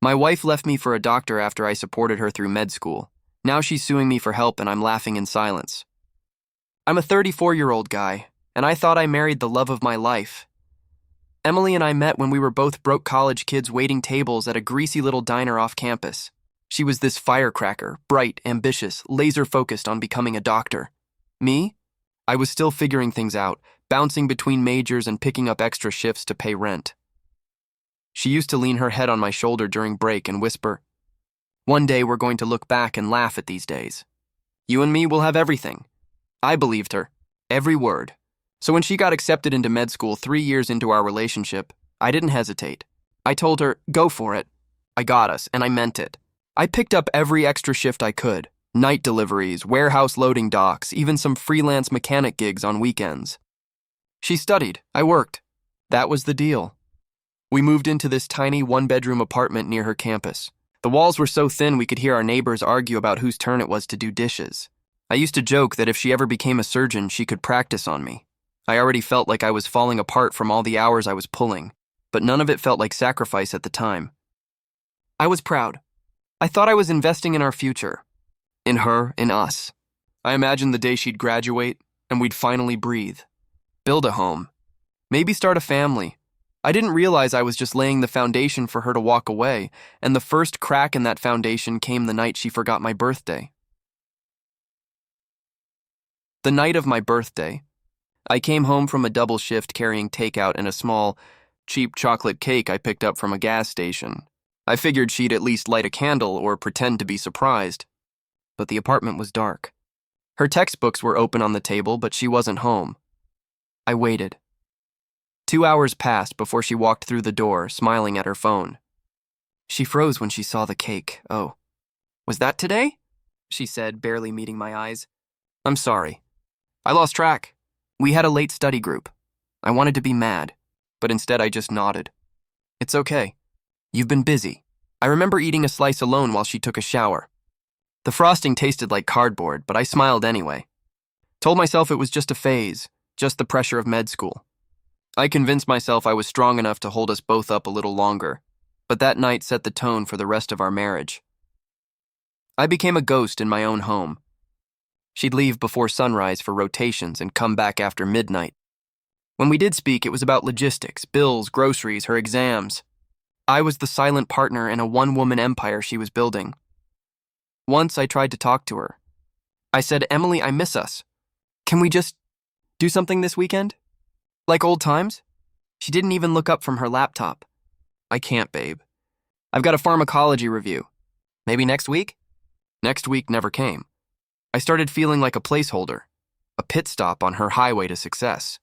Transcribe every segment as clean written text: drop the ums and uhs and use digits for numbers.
My wife left me for a doctor after I supported her through med school. Now she's suing me for help and I'm laughing in silence. I'm a 34-year-old guy, and I thought I married the love of my life. Emily and I met when we were both broke college kids waiting tables at a greasy little diner off campus. She was this firecracker, bright, ambitious, laser-focused on becoming a doctor. Me? I was still figuring things out, bouncing between majors and picking up extra shifts to pay rent. She used to lean her head on my shoulder during break and whisper, "One day we're going to look back and laugh at these days. You and me will have everything." I believed her, every word. So when she got accepted into med school 3 years into our relationship, I didn't hesitate. I told her, "Go for it." I got us, and I meant it. I picked up every extra shift I could. Night deliveries, warehouse loading docks, even some freelance mechanic gigs on weekends. She studied, I worked. That was the deal. We moved into this tiny one-bedroom apartment near her campus. The walls were so thin we could hear our neighbors argue about whose turn it was to do dishes. I used to joke that if she ever became a surgeon, she could practice on me. I already felt like I was falling apart from all the hours I was pulling, but none of it felt like sacrifice at the time. I was proud. I thought I was investing in our future. In her, in us. I imagined the day she'd graduate, and we'd finally breathe. Build a home. Maybe start a family. I didn't realize I was just laying the foundation for her to walk away, and the first crack in that foundation came the night she forgot my birthday. The night of my birthday, I came home from a double shift carrying takeout and a small, cheap chocolate cake I picked up from a gas station. I figured she'd at least light a candle or pretend to be surprised. But the apartment was dark. Her textbooks were open on the table, but she wasn't home. I waited. 2 hours passed before she walked through the door, smiling at her phone. She froze when she saw the cake. "Oh, was that today?" she said, barely meeting my eyes. "I'm sorry. I lost track. We had a late study group. I wanted to be mad, but instead I just nodded. It's okay. You've been busy." I remember eating a slice alone while she took a shower. The frosting tasted like cardboard, but I smiled anyway. Told myself it was just a phase, just the pressure of med school. I convinced myself I was strong enough to hold us both up a little longer, but that night set the tone for the rest of our marriage. I became a ghost in my own home. She'd leave before sunrise for rotations and come back after midnight. When we did speak, it was about logistics, bills, groceries, her exams. I was the silent partner in a one-woman empire she was building. Once I tried to talk to her. I said, "Emily, I miss us. Can we just do something this weekend? Like old times?" She didn't even look up from her laptop. "I can't, babe. I've got a pharmacology review. Maybe next week?" Next week never came. I started feeling like a placeholder, a pit stop on her highway to success.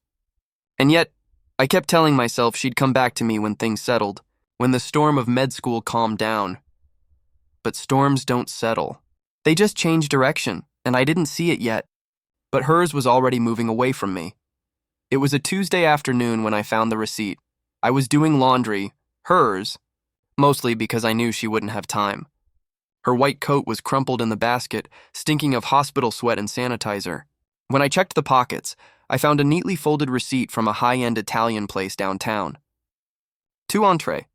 And yet, I kept telling myself she'd come back to me when things settled, when the storm of med school calmed down. But storms don't settle. They just change direction, and I didn't see it yet. But hers was already moving away from me. It was a Tuesday afternoon when I found the receipt. I was doing laundry, hers, mostly because I knew she wouldn't have time. Her white coat was crumpled in the basket, stinking of hospital sweat and sanitizer. When I checked the pockets, I found a neatly folded receipt from a high-end Italian place downtown. 2 entrees,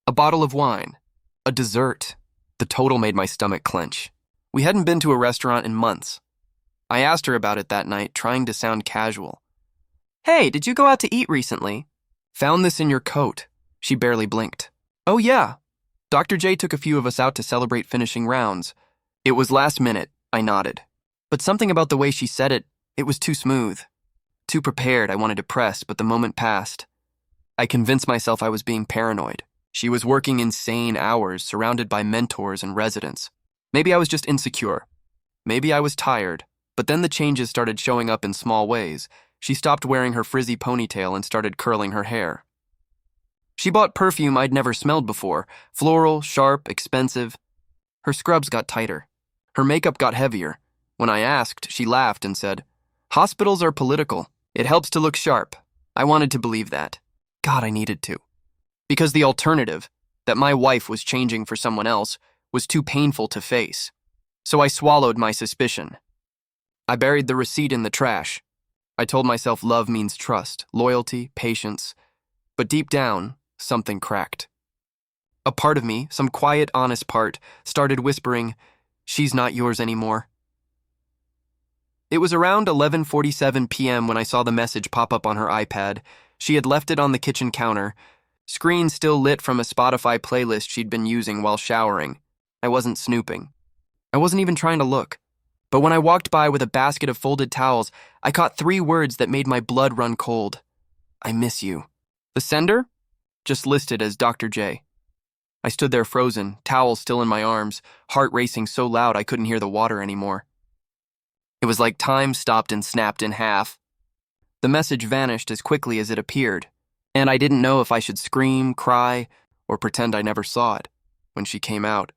a bottle of wine, a dessert. The total made my stomach clench. We hadn't been to a restaurant in months. I asked her about it that night, trying to sound casual. "Hey, did you go out to eat recently?" "Found this in your coat." She barely blinked. "Oh yeah. Dr. J took a few of us out to celebrate finishing rounds. It was last minute," I nodded. But something about the way she said it, it was too smooth. Too prepared. I wanted to press, but the moment passed. I convinced myself I was being paranoid. She was working insane hours, surrounded by mentors and residents. Maybe I was just insecure. Maybe I was tired. But then the changes started showing up in small ways. She stopped wearing her frizzy ponytail and started curling her hair. She bought perfume I'd never smelled before, floral, sharp, expensive. Her scrubs got tighter. Her makeup got heavier. When I asked, she laughed and said, "Hospitals are political. It helps to look sharp." I wanted to believe that. God, I needed to. Because the alternative, that my wife was changing for someone else, was too painful to face. So I swallowed my suspicion. I buried the receipt in the trash. I told myself love means trust, loyalty, patience. But deep down, something cracked. A part of me, some quiet, honest part, started whispering, "She's not yours anymore." It was around 11:47 p.m. when I saw the message pop up on her iPad. She had left it on the kitchen counter, screen still lit from a Spotify playlist she'd been using while showering. I wasn't snooping. I wasn't even trying to look. But when I walked by with a basket of folded towels, I caught 3 words that made my blood run cold. "I miss you." The sender? Just listed as Dr. J. I stood there frozen, towel still in my arms, heart racing so loud I couldn't hear the water anymore. It was like time stopped and snapped in half. The message vanished as quickly as it appeared, and I didn't know if I should scream, cry, or pretend I never saw it. When she came out,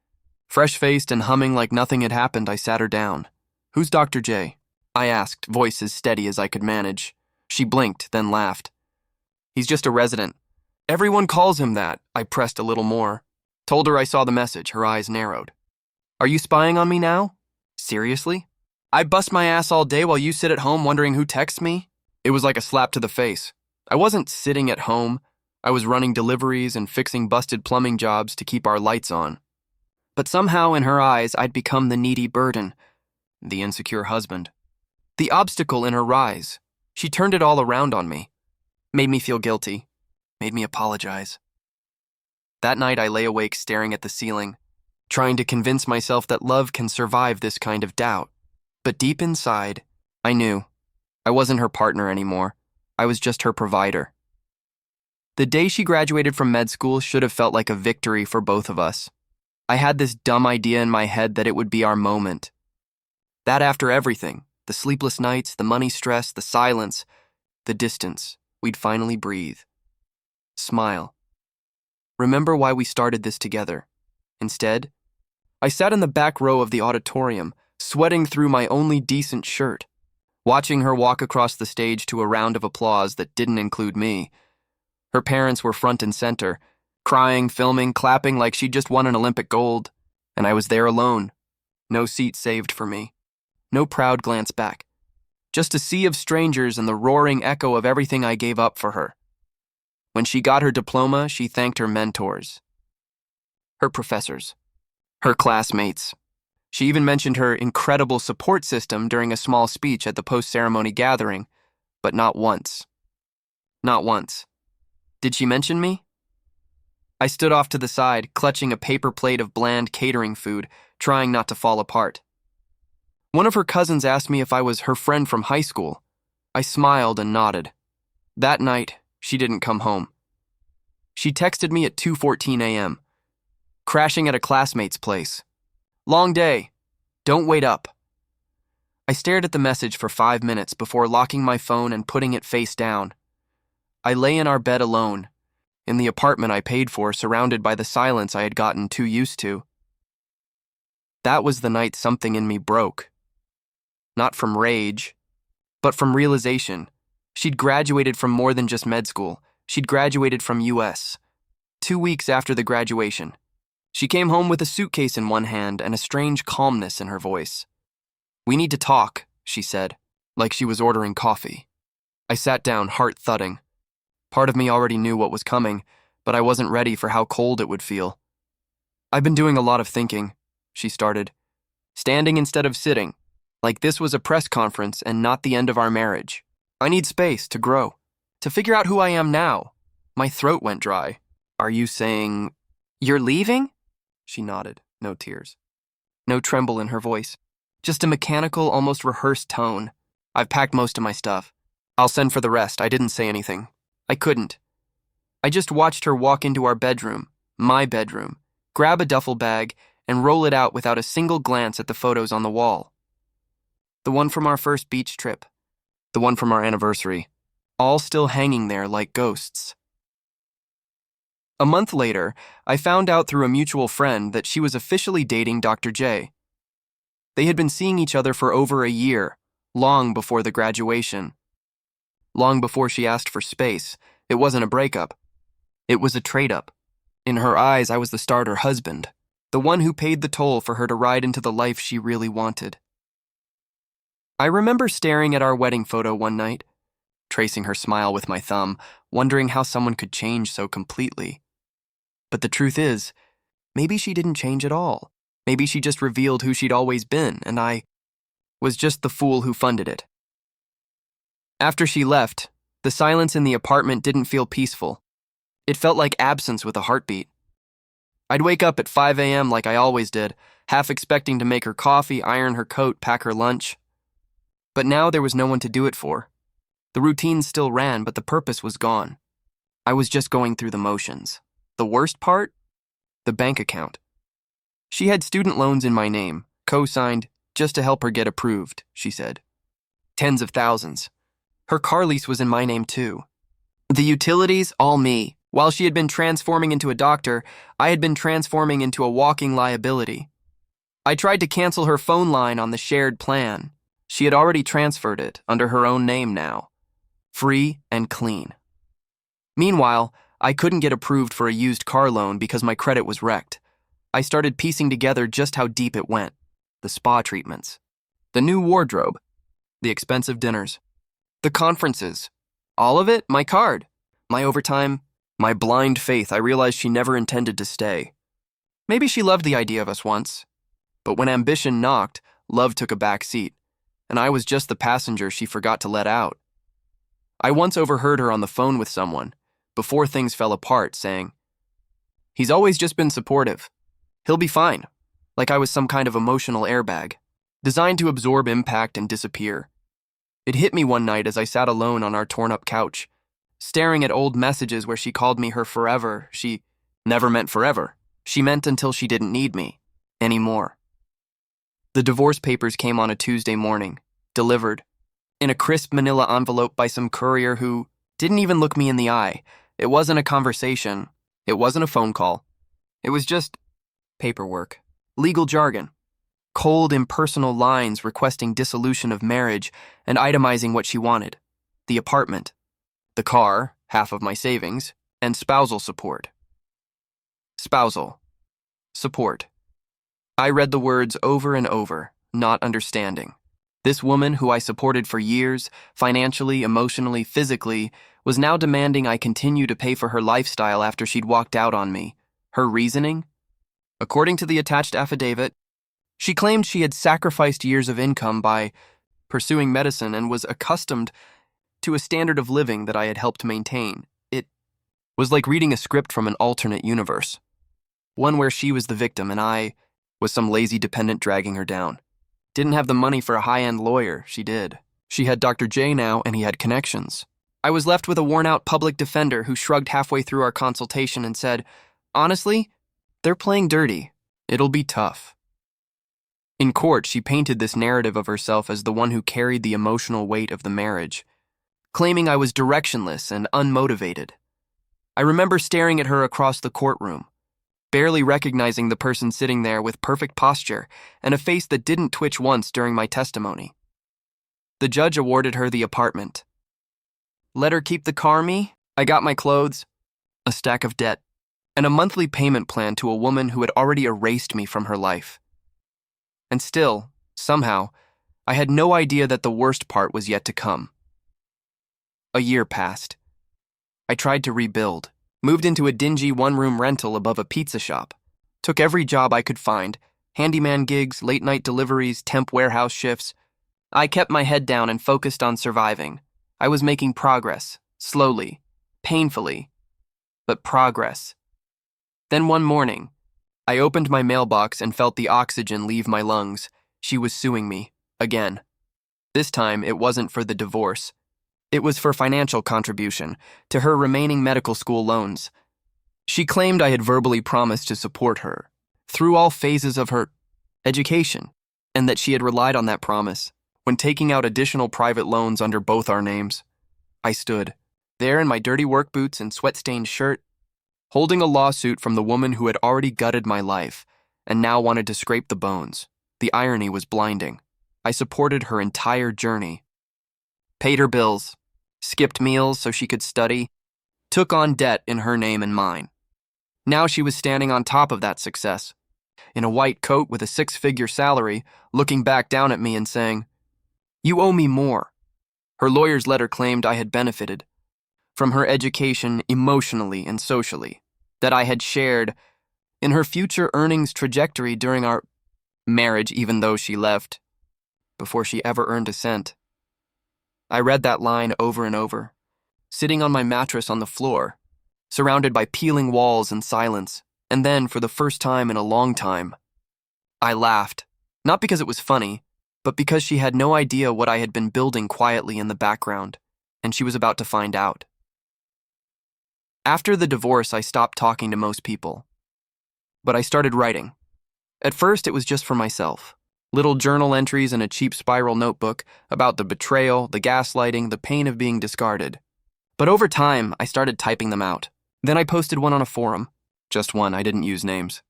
fresh-faced and humming like nothing had happened, I sat her down. "Who's Dr. J?" I asked, voice as steady as I could manage. She blinked, then laughed. "He's just a resident. Everyone calls him that." I pressed a little more. Told her I saw the message, her eyes narrowed. "Are you spying on me now? Seriously? I bust my ass all day while you sit at home wondering who texts me?" It was like a slap to the face. I wasn't sitting at home. I was running deliveries and fixing busted plumbing jobs to keep our lights on. But somehow in her eyes, I'd become the needy burden, the insecure husband, the obstacle in her rise. She turned it all around on me, made me feel guilty, made me apologize. That night I lay awake staring at the ceiling, trying to convince myself that love can survive this kind of doubt. But deep inside, I knew. I wasn't her partner anymore. I was just her provider. The day she graduated from med school should have felt like a victory for both of us. I had this dumb idea in my head that it would be our moment. That after everything, the sleepless nights, the money stress, the silence, the distance, we'd finally breathe. Smile. Remember why we started this together. Instead, I sat in the back row of the auditorium, sweating through my only decent shirt, watching her walk across the stage to a round of applause that didn't include me. Her parents were front and center, crying, filming, clapping like she'd just won an Olympic gold, and I was there alone. No seat saved for me. No proud glance back. Just a sea of strangers and the roaring echo of everything I gave up for her. When she got her diploma, she thanked her mentors, her professors, her classmates. She even mentioned her incredible support system during a small speech at the post-ceremony gathering, but not once. Not once. Did she mention me? I stood off to the side, clutching a paper plate of bland catering food, trying not to fall apart. One of her cousins asked me if I was her friend from high school. I smiled and nodded. That night, she didn't come home. She texted me at 2:14 a.m., crashing at a classmate's place. "Long day. Don't wait up." I stared at the message for 5 minutes before locking my phone and putting it face down. I lay in our bed alone, in the apartment I paid for, surrounded by the silence I had gotten too used to. That was the night something in me broke. Not from rage, but from realization. She'd graduated from more than just med school. She'd graduated from US. 2 weeks after the graduation, she came home with a suitcase in one hand and a strange calmness in her voice. "We need to talk," she said, like she was ordering coffee. I sat down, heart thudding. Part of me already knew what was coming, but I wasn't ready for how cold it would feel. "I've been doing a lot of thinking," she started. "Standing instead of sitting, like this was a press conference and not the end of our marriage. I need space to grow, to figure out who I am now." My throat went dry. "Are you saying you're leaving?" She nodded, no tears. No tremble in her voice. Just a mechanical, almost rehearsed tone. "I've packed most of my stuff. I'll send for the rest." I didn't say anything. I couldn't. I just watched her walk into our bedroom, my bedroom, grab a duffel bag, and roll it out without a single glance at the photos on the wall. The one from our first beach trip, the one from our anniversary, all still hanging there like ghosts. A month later, I found out through a mutual friend that she was officially dating Dr. J. They had been seeing each other for over a year, long before the graduation. Long before she asked for space. It wasn't a breakup. It was a trade-up. In her eyes, I was the starter husband, the one who paid the toll for her to ride into the life she really wanted. I remember staring at our wedding photo one night, tracing her smile with my thumb, wondering how someone could change so completely. But the truth is, maybe she didn't change at all. Maybe she just revealed who she'd always been, and I was just the fool who funded it. After she left, the silence in the apartment didn't feel peaceful. It felt like absence with a heartbeat. I'd wake up at 5 a.m. like I always did, half expecting to make her coffee, iron her coat, pack her lunch. But now there was no one to do it for. The routine still ran, but the purpose was gone. I was just going through the motions. The worst part? The bank account. She had student loans in my name, co-signed, just to help her get approved, she said. Tens of thousands. Her car lease was in my name too. The utilities, all me. While she had been transforming into a doctor, I had been transforming into a walking liability. I tried to cancel her phone line on the shared plan. She had already transferred it, under her own name now. Free and clean. Meanwhile, I couldn't get approved for a used car loan because my credit was wrecked. I started piecing together just how deep it went. The spa treatments. The new wardrobe. The expensive dinners. The conferences. All of it, my card. My overtime. My blind faith, I realized she never intended to stay. Maybe she loved the idea of us once. But when ambition knocked, love took a back seat, and I was just the passenger she forgot to let out. I once overheard her on the phone with someone, before things fell apart, saying, "He's always just been supportive. He'll be fine," like I was some kind of emotional airbag, designed to absorb impact and disappear. It hit me one night as I sat alone on our torn-up couch, staring at old messages where she called me her forever. She never meant forever. She meant until she didn't need me anymore. The divorce papers came on a Tuesday morning, delivered, in a crisp manila envelope by some courier who didn't even look me in the eye. It wasn't a conversation. It wasn't a phone call. It was just paperwork, legal jargon, cold, impersonal lines requesting dissolution of marriage and itemizing what she wanted: the apartment, the car, half of my savings, and spousal support. Spousal. Support. I read the words over and over, not understanding. This woman, who I supported for years, financially, emotionally, physically, was now demanding I continue to pay for her lifestyle after she'd walked out on me. Her reasoning? According to the attached affidavit, she claimed she had sacrificed years of income by pursuing medicine and was accustomed to a standard of living that I had helped maintain. It was like reading a script from an alternate universe, one where she was the victim and I was some lazy dependent dragging her down. Didn't have the money for a high-end lawyer, she did. She had Dr. J now, and he had connections. I was left with a worn-out public defender who shrugged halfway through our consultation and said, "Honestly, they're playing dirty. It'll be tough." In court, she painted this narrative of herself as the one who carried the emotional weight of the marriage, claiming I was directionless and unmotivated. I remember staring at her across the courtroom, barely recognizing the person sitting there with perfect posture and a face that didn't twitch once during my testimony. The judge awarded her the apartment. Let her keep the car, me? I got my clothes, a stack of debt, and a monthly payment plan to a woman who had already erased me from her life. And still, somehow, I had no idea that the worst part was yet to come. A year passed. I tried to rebuild. Moved into a dingy one-room rental above a pizza shop. Took every job I could find: handyman gigs, late-night deliveries, temp warehouse shifts. I kept my head down and focused on surviving. I was making progress, slowly, painfully, but progress. Then one morning, I opened my mailbox and felt the oxygen leave my lungs. She was suing me, again. This time, it wasn't for the divorce. It was for financial contribution to her remaining medical school loans. She claimed I had verbally promised to support her through all phases of her education, and that she had relied on that promise when taking out additional private loans under both our names. I stood there in my dirty work boots and sweat-stained shirt, holding a lawsuit from the woman who had already gutted my life and now wanted to scrape the bones. The irony was blinding. I supported her entire journey, paid her bills, skipped meals so she could study, took on debt in her name and mine. Now she was standing on top of that success, in a white coat with a 6-figure salary, looking back down at me and saying, "You owe me more." Her lawyer's letter claimed I had benefited from her education emotionally and socially. that I had shared in her future earnings trajectory during our marriage, even though she left before she ever earned a cent. I read that line over and over, sitting on my mattress on the floor, surrounded by peeling walls and silence, and then, for the first time in a long time, I laughed, not because it was funny, but because she had no idea what I had been building quietly in the background, and she was about to find out. After the divorce, I stopped talking to most people, but I started writing. At first, it was just for myself. Little journal entries in a cheap spiral notebook about the betrayal, the gaslighting, the pain of being discarded. But over time, I started typing them out. Then I posted one on a forum. Just one, I didn't use names.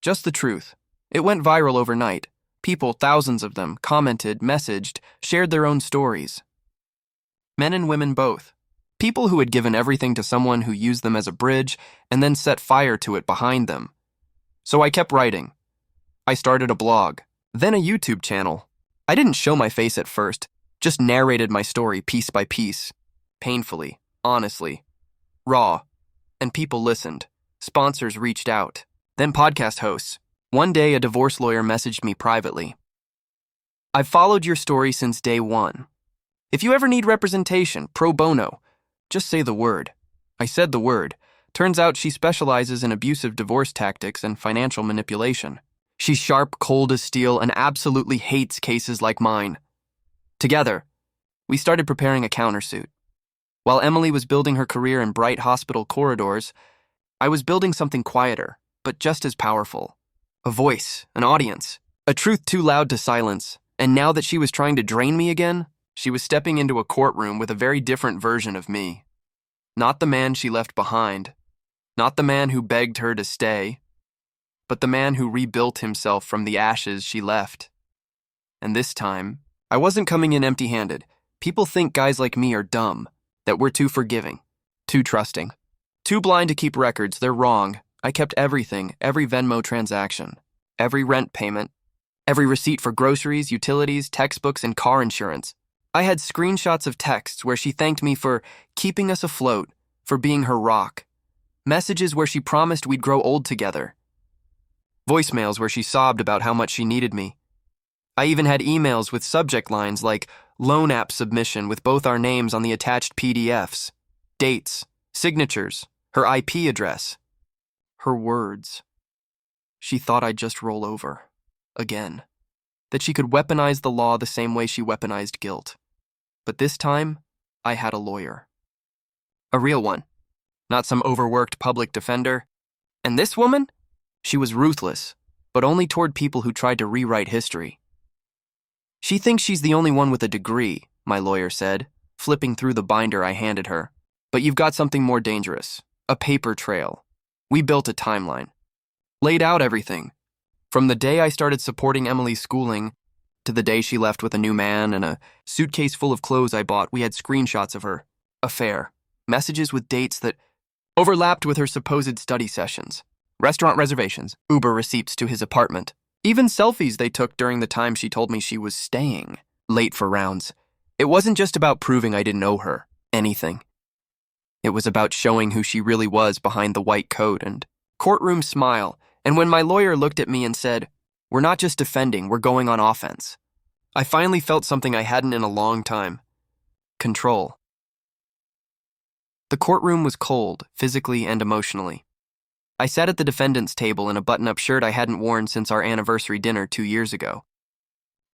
Just the truth. It went viral overnight. People, thousands of them, commented, messaged, shared their own stories. Men and women both. People who had given everything to someone who used them as a bridge and then set fire to it behind them. So I kept writing. I started a blog, then a YouTube channel. I didn't show my face at first, just narrated my story piece by piece. Painfully, honestly, raw. And people listened. Sponsors reached out. Then podcast hosts. One day, a divorce lawyer messaged me privately. "I've followed your story since day one. If you ever need representation, pro bono, just say the word." I said the word. Turns out she specializes in abusive divorce tactics and financial manipulation. She's sharp, cold as steel, and absolutely hates cases like mine. Together, we started preparing a countersuit. While Emily was building her career in bright hospital corridors, I was building something quieter, but just as powerful. A voice, an audience, a truth too loud to silence. And now that she was trying to drain me again, she was stepping into a courtroom with a very different version of me. Not the man she left behind, not the man who begged her to stay, but the man who rebuilt himself from the ashes she left. And this time, I wasn't coming in empty-handed. People think guys like me are dumb, that we're too forgiving, too trusting, too blind to keep records. They're wrong. I kept everything, every Venmo transaction, every rent payment, every receipt for groceries, utilities, textbooks, and car insurance. I had screenshots of texts where she thanked me for keeping us afloat, for being her rock. Messages where she promised we'd grow old together. Voicemails where she sobbed about how much she needed me. I even had emails with subject lines like loan app submission with both our names on the attached PDFs, dates, signatures, her IP address. Her words. She thought I'd just roll over. Again. That she could weaponize the law the same way she weaponized guilt. But this time, I had a lawyer. A real one. Not some overworked public defender. And this woman? She was ruthless, but only toward people who tried to rewrite history. "She thinks she's the only one with a degree," my lawyer said, flipping through the binder I handed her. "But you've got something more dangerous. A paper trail. We built a timeline. Laid out everything. From the day I started supporting Emily's schooling to the day she left with a new man and a suitcase full of clothes I bought, we had screenshots of her affair, messages with dates that overlapped with her supposed study sessions, restaurant reservations, Uber receipts to his apartment, even selfies they took during the time she told me she was staying, late for rounds. It wasn't just about proving I didn't owe her anything. It was about showing who she really was behind the white coat and courtroom smile. And when my lawyer looked at me and said, "We're not just defending, we're going on offense," I finally felt something I hadn't in a long time. Control. The courtroom was cold, physically and emotionally. I sat at the defendant's table in a button-up shirt I hadn't worn since our anniversary dinner 2 years ago.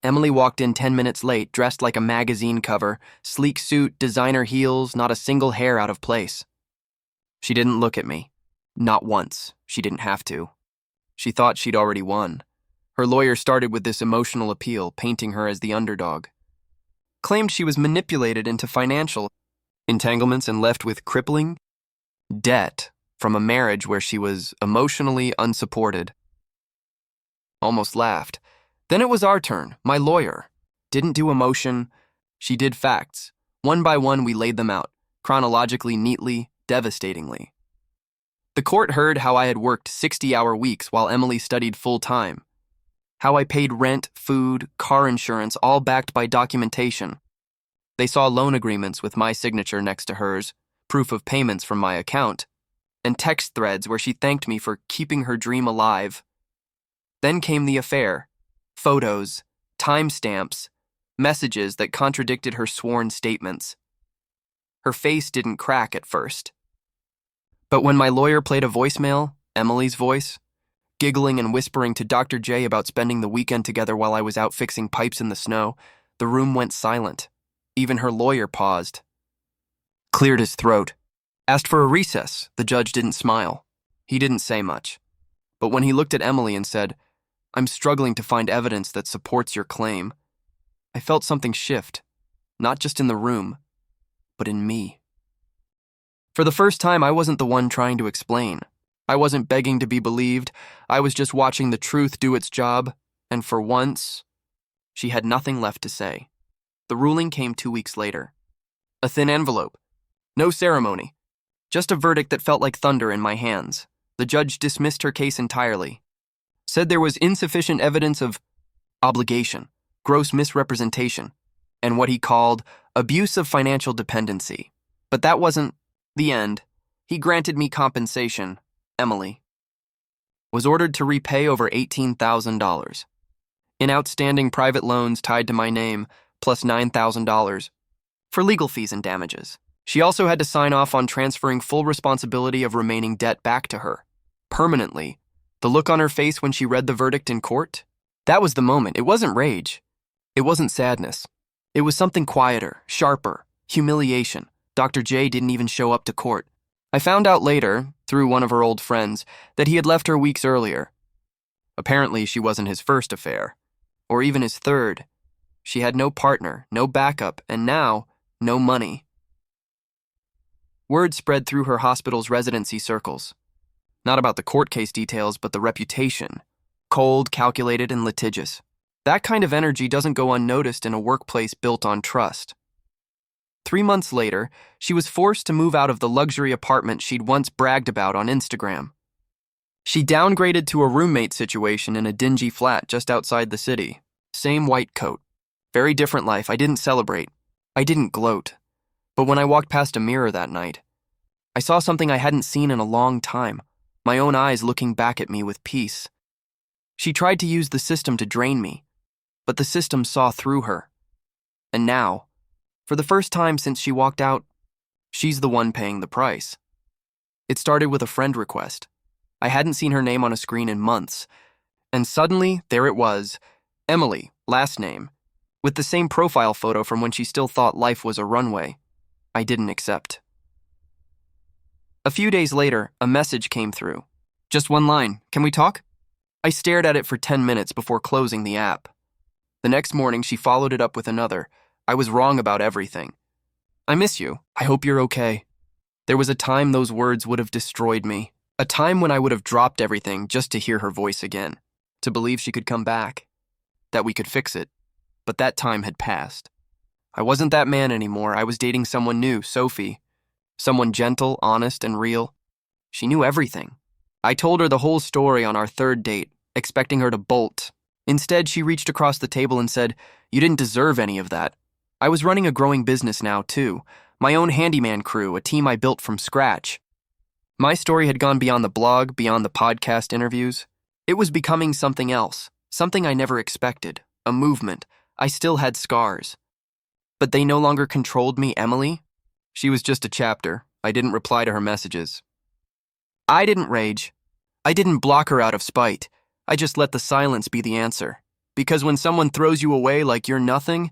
Emily walked in 10 minutes late, dressed like a magazine cover, sleek suit, designer heels, not a single hair out of place. She didn't look at me. Not once. She didn't have to. She thought she'd already won. Her lawyer started with this emotional appeal, painting her as the underdog. Claimed she was manipulated into financial entanglements and left with crippling debt from a marriage where she was emotionally unsupported. Almost laughed. Then it was our turn. My lawyer didn't do emotion. She did facts. One by one, we laid them out, chronologically, neatly, devastatingly. The court heard how I had worked 60-hour weeks while Emily studied full-time, how I paid rent, food, car insurance, all backed by documentation. They saw loan agreements with my signature next to hers, proof of payments from my account, and text threads where she thanked me for keeping her dream alive. Then came the affair. Photos, timestamps, messages that contradicted her sworn statements. Her face didn't crack at first. But when my lawyer played a voicemail, Emily's voice, giggling and whispering to Dr. J about spending the weekend together while I was out fixing pipes in the snow, the room went silent. Even her lawyer paused, cleared his throat, asked for a recess. The judge didn't smile. He didn't say much. But when he looked at Emily and said, "I'm struggling to find evidence that supports your claim," I felt something shift, not just in the room, but in me. For the first time, I wasn't the one trying to explain. I wasn't begging to be believed. I was just watching the truth do its job, and for once, she had nothing left to say. The ruling came 2 weeks later. A thin envelope. No ceremony. Just a verdict that felt like thunder in my hands. The judge dismissed her case entirely. Said there was insufficient evidence of obligation, gross misrepresentation, and what he called abuse of financial dependency. But that wasn't the end. He granted me compensation. Emily was ordered to repay over $18,000 in outstanding private loans tied to my name, plus $9,000 for legal fees and damages. She also had to sign off on transferring full responsibility of remaining debt back to her, permanently. The look on her face when she read the verdict in court? That was the moment. It wasn't rage. It wasn't sadness. It was something quieter, sharper, humiliation. Dr. J didn't even show up to court. I found out later, through one of her old friends, that he had left her weeks earlier. Apparently, she wasn't his first affair, or even his third. She had no partner, no backup, and now, no money. Word spread through her hospital's residency circles. Not about the court case details, but the reputation. Cold, calculated, and litigious. That kind of energy doesn't go unnoticed in a workplace built on trust. 3 months later, she was forced to move out of the luxury apartment she'd once bragged about on Instagram. She downgraded to a roommate situation in a dingy flat just outside the city. Same white coat. Very different life. I didn't celebrate. I didn't gloat. But when I walked past a mirror that night, I saw something I hadn't seen in a long time. My own eyes looking back at me with peace. She tried to use the system to drain me, but the system saw through her. And now, for the first time since she walked out, she's the one paying the price. It started with a friend request. I hadn't seen her name on a screen in months, and suddenly, there it was, Emily, last name, with the same profile photo from when she still thought life was a runway. I didn't accept. A few days later, a message came through. Just one line, "Can we talk?" I stared at it for 10 minutes before closing the app. The next morning, she followed it up with another. I was wrong about everything. "I miss you. I hope you're okay." There was a time those words would have destroyed me. A time when I would have dropped everything just to hear her voice again. To believe she could come back. That we could fix it. But that time had passed. I wasn't that man anymore. I was dating someone new, Sophie. Someone gentle, honest, and real. She knew everything. I told her the whole story on our third date, expecting her to bolt. Instead, she reached across the table and said, "You didn't deserve any of that." I was running a growing business now, too. My own handyman crew, a team I built from scratch. My story had gone beyond the blog, beyond the podcast interviews. It was becoming something else, something I never expected, a movement. I still had scars. But they no longer controlled me, Emily. She was just a chapter. I didn't reply to her messages. I didn't rage. I didn't block her out of spite. I just let the silence be the answer. Because when someone throws you away like you're nothing,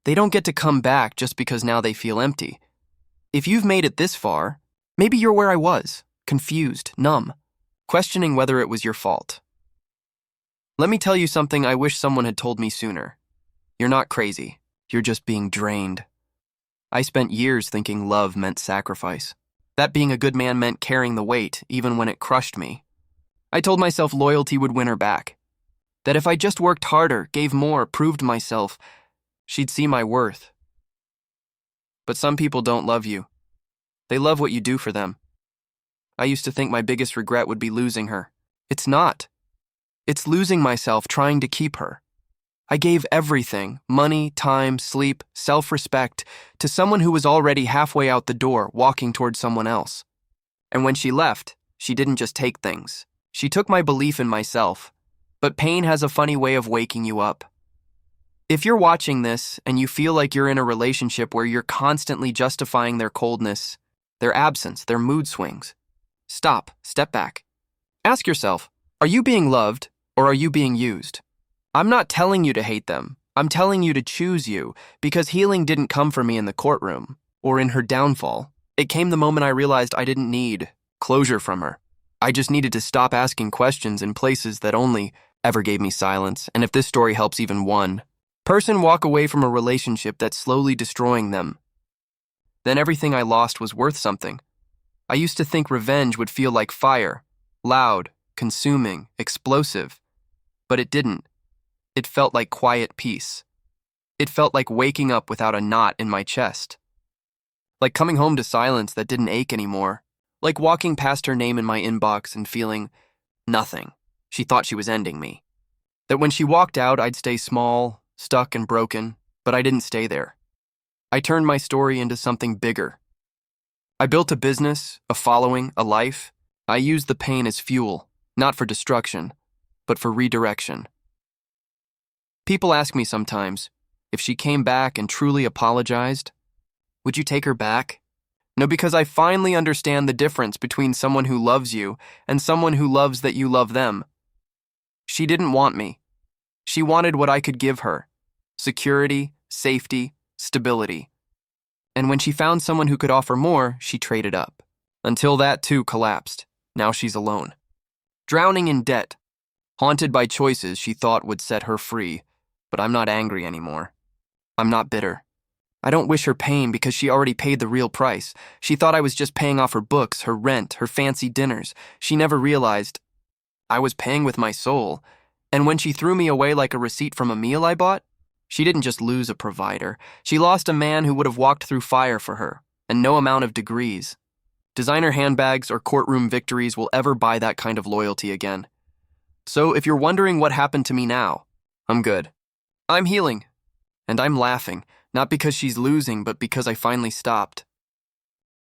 they don't get to come back just because now they feel empty. If you've made it this far, maybe you're where I was, confused, numb, questioning whether it was your fault. Let me tell you something I wish someone had told me sooner. You're not crazy. You're just being drained. I spent years thinking love meant sacrifice. That being a good man meant carrying the weight, even when it crushed me. I told myself loyalty would win her back. That if I just worked harder, gave more, proved myself, she'd see my worth. But some people don't love you. They love what you do for them. I used to think my biggest regret would be losing her. It's not. It's losing myself trying to keep her. I gave everything, money, time, sleep, self-respect, to someone who was already halfway out the door, walking toward someone else. And when she left, she didn't just take things. She took my belief in myself. But pain has a funny way of waking you up. If you're watching this and you feel like you're in a relationship where you're constantly justifying their coldness, their absence, their mood swings, step back. Ask yourself, are you being loved or are you being used? I'm not telling you to hate them. I'm telling you to choose you, because healing didn't come for me in the courtroom or in her downfall. It came the moment I realized I didn't need closure from her. I just needed to stop asking questions in places that only ever gave me silence. And if this story helps even one person walk away from a relationship that's slowly destroying them, then everything I lost was worth something. I used to think revenge would feel like fire, loud, consuming, explosive, but it didn't. It felt like quiet peace. It felt like waking up without a knot in my chest. Like coming home to silence that didn't ache anymore. Like walking past her name in my inbox and feeling nothing. She thought she was ending me. That when she walked out, I'd stay small, stuck and broken, but I didn't stay there. I turned my story into something bigger. I built a business, a following, a life. I used the pain as fuel, not for destruction, but for redirection. People ask me sometimes, if she came back and truly apologized, would you take her back? No, because I finally understand the difference between someone who loves you and someone who loves that you love them. She didn't want me. She wanted what I could give her: security, safety, stability. And when she found someone who could offer more, she traded up. Until that too collapsed. Now she's alone. Drowning in debt. Haunted by choices she thought would set her free. But I'm not angry anymore. I'm not bitter. I don't wish her pain because she already paid the real price. She thought I was just paying off her books, her rent, her fancy dinners. She never realized I was paying with my soul. And when she threw me away like a receipt from a meal I bought, she didn't just lose a provider. She lost a man who would have walked through fire for her, and no amount of degrees. Designer handbags or courtroom victories will ever buy that kind of loyalty again. So if you're wondering what happened to me now, I'm good. I'm healing. And I'm laughing, not because she's losing, but because I finally stopped.